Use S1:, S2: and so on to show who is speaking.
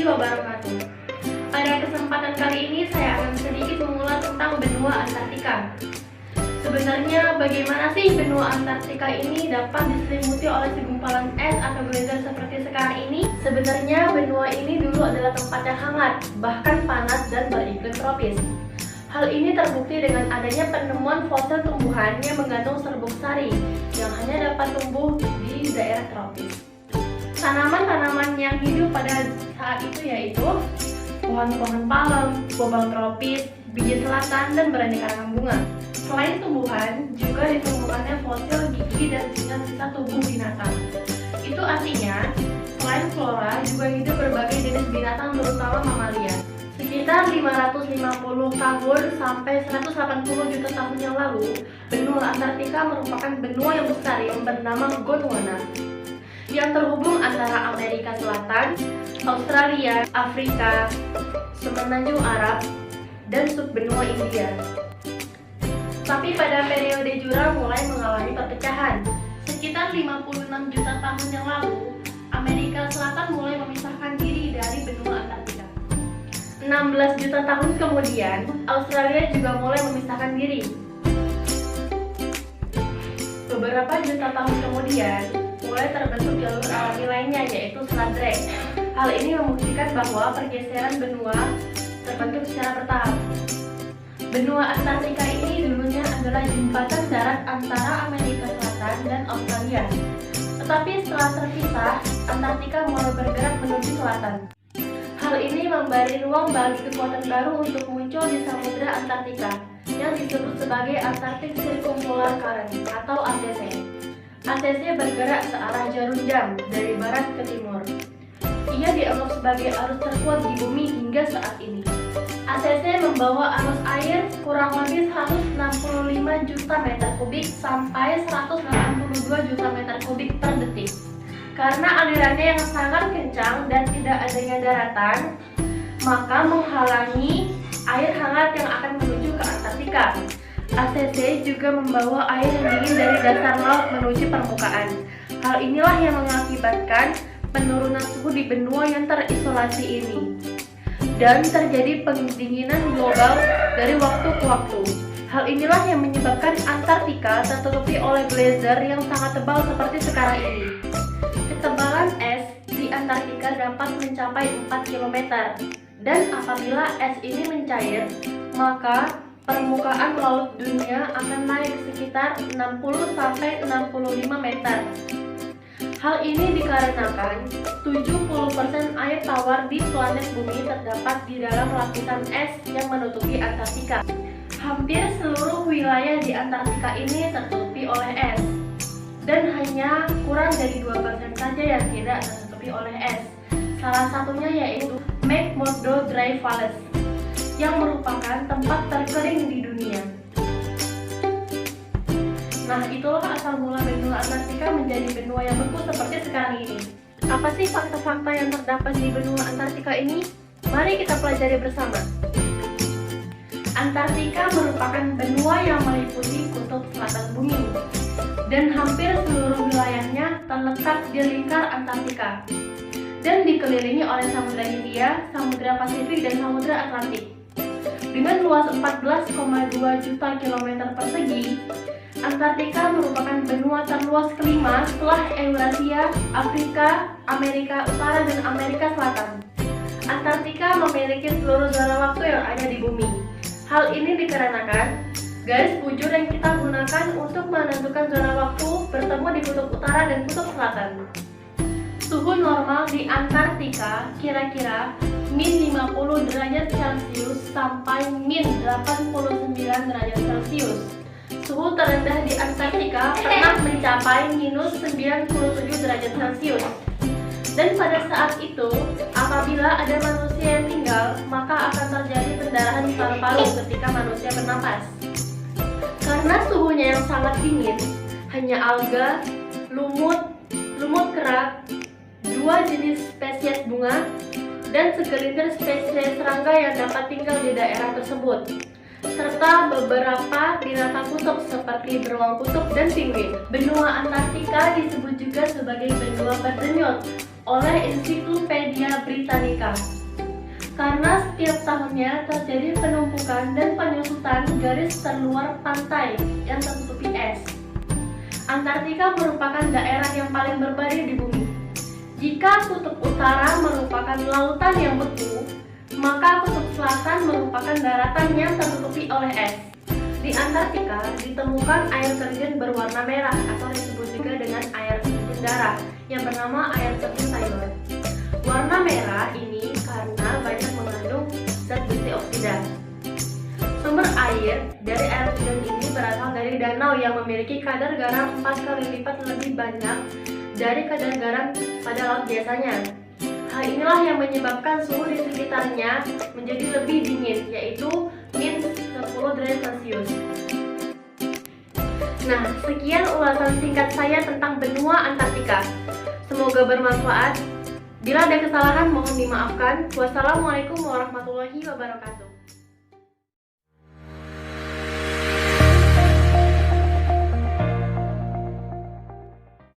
S1: warahmatullahi wabarakatuh. Pada kesempatan kali ini saya akan sedikit mengulas tentang benua Antartika. Sebenarnya bagaimana sih benua Antartika ini dapat diselimuti oleh segumpalan es atau geyser seperti sekarang ini? Sebenarnya benua ini dulu adalah tempat yang hangat, bahkan panas dan beriklim tropis. Hal ini terbukti dengan adanya penemuan fosil tumbuhan yang mengandung serbuk sari yang hanya dapat tumbuh di daerah tropis. Tanaman-tanaman yang hidup pada saat itu yaitu pohon-pohon palem, bobang tropis, biji selatan, dan beraneka ragam bunga. Selain tumbuhan, juga ditemukannya fosil gigi dan sisa-sisa tubuh binatang. Itu artinya, selain flora, juga hidup berbagai jenis binatang terutama mamalia. Sekitar 550 tahun sampai 180 juta tahun yang lalu, benua Antartika merupakan benua yang besar yang bernama Gondwana, yang terhubung antara Amerika Selatan, Australia, Afrika, Semenanjung Arab, dan subbenua India. Tapi pada periode jurang mulai mengalami perpecahan. Sekitar 56 juta tahun yang lalu, Amerika Selatan mulai memisahkan diri dari benua Antartika. 16 juta tahun kemudian, Australia juga mulai memisahkan diri. Beberapa juta tahun kemudian, mulai terbentuk jalur alami lainnya yaitu Selat Drake. Hal ini membuktikan bahwa pergeseran benua terbentuk secara bertahap. Benua Antartika ini dulunya adalah jembatan darat antara Amerika Selatan dan Australia. Tetapi setelah terpisah, Antartika mulai bergerak menuju selatan. Hal ini memberi ruang bagi kekuatan baru untuk muncul di Samudra Antartika yang disebut sebagai Antarctic Circumpolar Current atau ACC. ACC bergerak searah jarum jam dari barat ke timur. Ia dianggap sebagai arus terkuat di bumi hingga saat ini. ACC membawa arus air kurang lebih 165 juta meter kubik sampai 182 juta meter kubik per detik. Karena alirannya yang sangat kencang dan tidak adanya daratan, maka menghalangi air hangat yang akan menuju ke Antartika. ACC juga membawa air yang dingin dari dasar laut menuju permukaan. Hal inilah yang mengakibatkan penurunan suhu di benua yang terisolasi ini. Dan terjadi pendinginan global dari waktu ke waktu. Hal inilah yang menyebabkan Antartika tertutupi oleh geyser yang sangat tebal seperti sekarang ini. Ketebalan es di Antartika dapat mencapai 4 km. Dan apabila es ini mencair, maka permukaan laut dunia akan naik sekitar 60-65 meter. Hal ini dikarenakan 70% air tawar di planet bumi terdapat di dalam lapisan es yang menutupi Antartika. Hampir seluruh wilayah di Antartika ini tertutupi oleh es, dan hanya kurang dari 2% saja yang tidak tertutupi oleh es. Salah satunya yaitu McMurdo Dry Valleys, yang merupakan tempat terkering di dunia. Nah, itulah asal mula benua Antartika menjadi benua yang beku seperti sekarang ini. Apa sih fakta-fakta yang terdapat di benua Antartika ini? Mari kita pelajari bersama. Antartika merupakan benua yang meliputi kutub selatan bumi, dan hampir seluruh wilayahnya terletak di lingkar Antartika, dan dikelilingi oleh Samudra Hindia, Samudra Pasifik, dan Samudra Atlantik. Dengan luas 14,2 juta kilometer persegi, Antartika merupakan benua terluas kelima setelah Eurasia, Afrika, Amerika Utara, dan Amerika Selatan. Antartika memiliki seluruh zona waktu yang ada di bumi. Hal ini dikarenakan garis bujur yang kita gunakan untuk menentukan zona waktu bertemu di kutub utara dan kutub selatan. Suhu normal di Antartika kira-kira min 50 derajat Celcius sampai min 89 derajat Celcius. Suhu terendah di Antartika pernah mencapai minus 97 derajat Celcius. Dan pada saat itu, apabila ada manusia yang tinggal, maka akan terjadi pendarahan di paru-paru ketika manusia bernapas. Karena suhunya yang sangat dingin, hanya alga, lumut kerak, 2 jenis spesies bunga, dan segelintir spesies serangga yang dapat tinggal di daerah tersebut. serta beberapa binatang kutub seperti beruang kutub dan penguin. Benua Antartika disebut juga sebagai benua berdenyut oleh Ensiklopedia Britannica karena setiap tahunnya terjadi penumpukan dan penyusutan garis terluar pantai yang tertutupi es. Antartika merupakan daerah yang paling berbahaya di bumi. Jika kutub utara merupakan lautan yang beku, maka kutub selatan merupakan daratan yang tertutupi oleh es. Di Antartika ditemukan air terjun berwarna merah atau disebut juga dengan air terjun darah yang bernama air terjun Taylor. Warna merah ini karena banyak mengandung zat besi oksida. Sumber air dari air terjun ini berasal dari danau yang memiliki kadar garam 4 kali lipat lebih banyak dari kadar garam pada laut biasanya. Hal inilah yang menyebabkan suhu di sekitarnya menjadi lebih dingin, yaitu min 10 derajat Celcius. Nah, sekian ulasan singkat saya tentang benua Antartika. Semoga bermanfaat. Bila ada kesalahan mohon dimaafkan. Wassalamualaikum warahmatullahi wabarakatuh.